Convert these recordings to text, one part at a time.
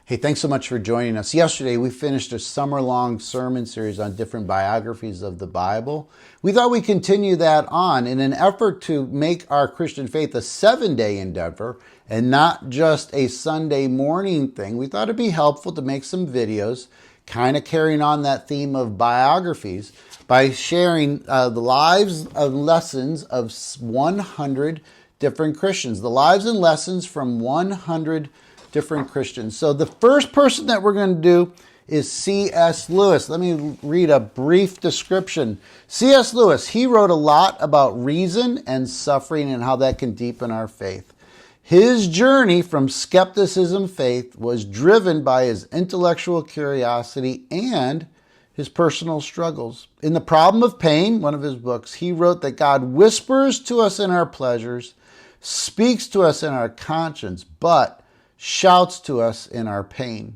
Hey, thanks so much for joining us. Yesterday, we finished a summer-long sermon series on different biographies of the Bible. We thought we'd continue that on in an effort to make our Christian faith a 7-day endeavor and not just a Sunday morning thing. We thought it'd be helpful to make some videos kind of carrying on that theme of biographies by sharing the lives and lessons of 100 different Christians, the lives and lessons from 100 different Christians. So the first person that we're going to do is C.S. Lewis. Let me read a brief description. C.S. Lewis, he wrote a lot about reason and suffering and how that can deepen our faith. His journey from skepticism to faith was driven by his intellectual curiosity and his personal struggles. In The Problem of Pain, one of his books, he wrote that God whispers to us in our pleasures, speaks to us in our conscience, but shouts to us in our pain.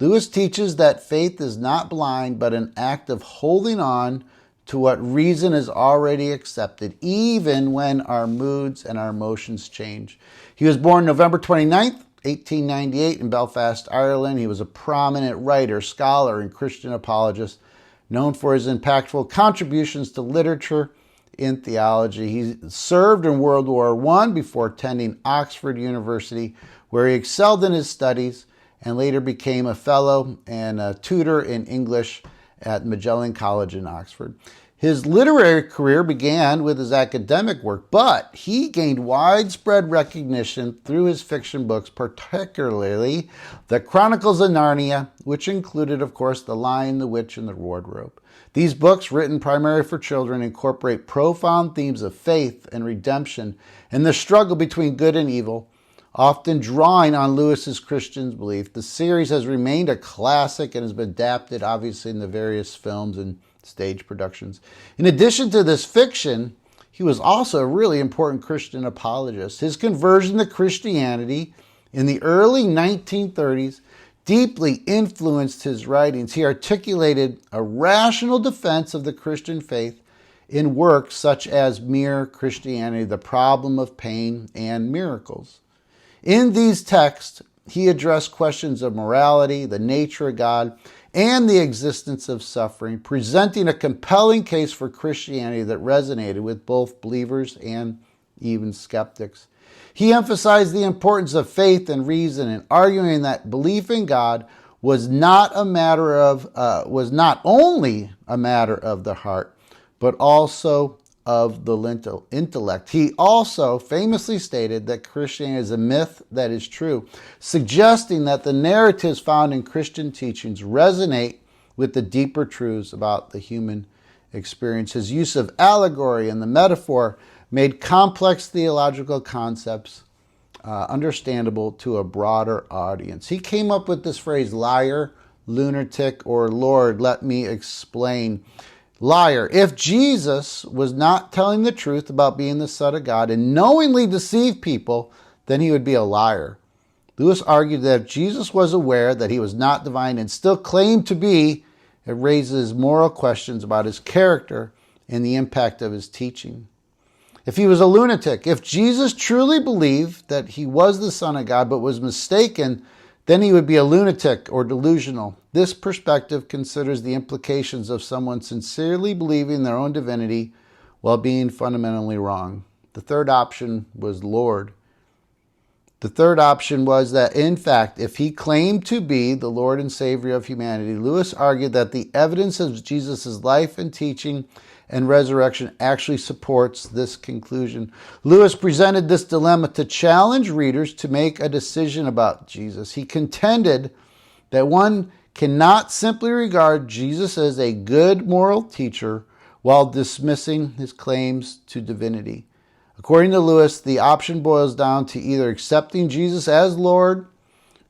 Lewis teaches that faith is not blind, but an act of holding on to what reason has already accepted, even when our moods and our emotions change. He was born November 29th, 1898 in Belfast, Ireland. He was a prominent writer, scholar, and Christian apologist, known for his impactful contributions to literature and theology. He served in World War I before attending Oxford University, where he excelled in his studies and later became a fellow and a tutor in English at Magdalen College in Oxford. His literary career began with his academic work, but he gained widespread recognition through his fiction books, particularly The Chronicles of Narnia, which included, of course, The Lion, the Witch, and the Wardrobe. These books, written primarily for children, incorporate profound themes of faith and redemption and the struggle between good and evil, often drawing on Lewis's Christian belief. The series has remained a classic and has been adapted, obviously, in the various films and stage productions. In addition to this fiction, he was also a really important Christian apologist. His conversion to Christianity in the early 1930s deeply influenced his writings. He articulated a rational defense of the Christian faith in works such as Mere Christianity, The Problem of Pain, and Miracles. In these texts, he addressed questions of morality, the nature of God, and the existence of suffering, presenting a compelling case for Christianity that resonated with both believers and even skeptics. He emphasized the importance of faith and reason, and arguing that belief in God was not only a matter of the heart, but also of the intellect. He also famously stated that Christianity is a myth that is true, suggesting that the narratives found in Christian teachings resonate with the deeper truths about the human experience. His use of allegory and the metaphor made complex theological concepts understandable to a broader audience. He came up with this phrase, liar, lunatic, or Lord, let me explain. Liar. If Jesus was not telling the truth about being the Son of God and knowingly deceived people, then he would be a liar. Lewis argued that if Jesus was aware that he was not divine and still claimed to be, it raises moral questions about his character and the impact of his teaching. If he was a lunatic, if Jesus truly believed that he was the Son of God but was mistaken, then he would be a lunatic or delusional. This perspective considers the implications of someone sincerely believing their own divinity while being fundamentally wrong. The third option was Lord. The third option was that, in fact, if he claimed to be the Lord and Savior of humanity, Lewis argued that the evidence of Jesus' life and teaching and resurrection actually supports this conclusion. Lewis presented this dilemma to challenge readers to make a decision about Jesus. He contended that one cannot simply regard Jesus as a good moral teacher while dismissing his claims to divinity. According to Lewis, the option boils down to either accepting Jesus as Lord,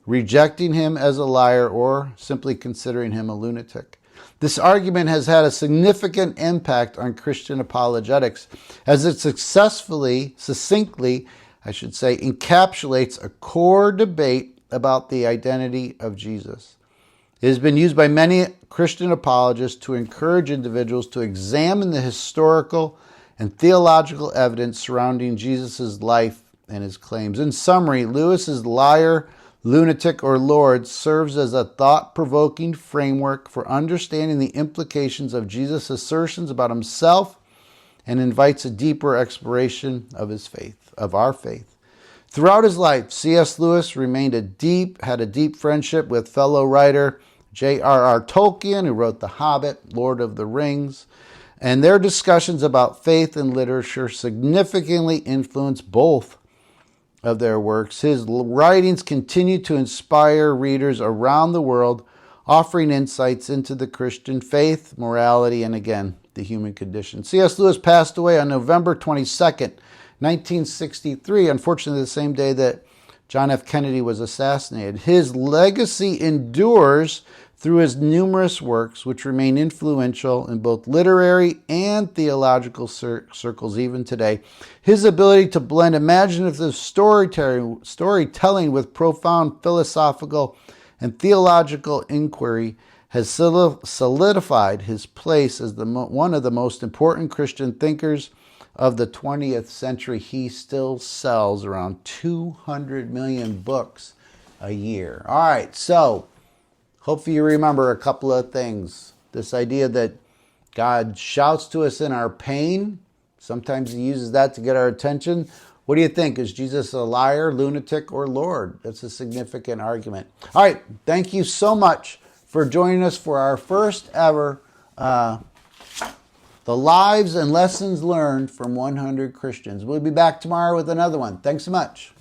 rejecting him as a liar, or simply considering him a lunatic. This argument has had a significant impact on Christian apologetics as it succintly, encapsulates a core debate about the identity of Jesus. It has been used by many Christian apologists to encourage individuals to examine the historical and theological evidence surrounding Jesus' life and his claims. In summary, Lewis's liar, Lunatic or Lord serves as a thought-provoking framework for understanding the implications of Jesus' assertions about himself and invites a deeper exploration of his faith, of our faith. Throughout his life, C.S. Lewis had a deep friendship with fellow writer J.R.R. Tolkien, who wrote The Hobbit, Lord of the Rings, and their discussions about faith and literature significantly influenced both of their works. His writings continue to inspire readers around the world, offering insights into the Christian faith, morality, and again, the human condition. C.S. Lewis passed away on November 22nd, 1963, unfortunately the same day that John F. Kennedy was assassinated. His legacy endures through his numerous works, which remain influential in both literary and theological circles even today. His ability to blend imaginative storytelling with profound philosophical and theological inquiry has solidified his place as one of the most important Christian thinkers of the 20th century. He still sells around 200 million books a year. All right, so hopefully you remember a couple of things. This idea that God shouts to us in our pain. Sometimes he uses that to get our attention. What do you think? Is Jesus a liar, lunatic, or Lord? That's a significant argument. All right, thank you so much for joining us for our first ever The Lives and Lessons Learned from 100 Christians. We'll be back tomorrow with another one. Thanks so much.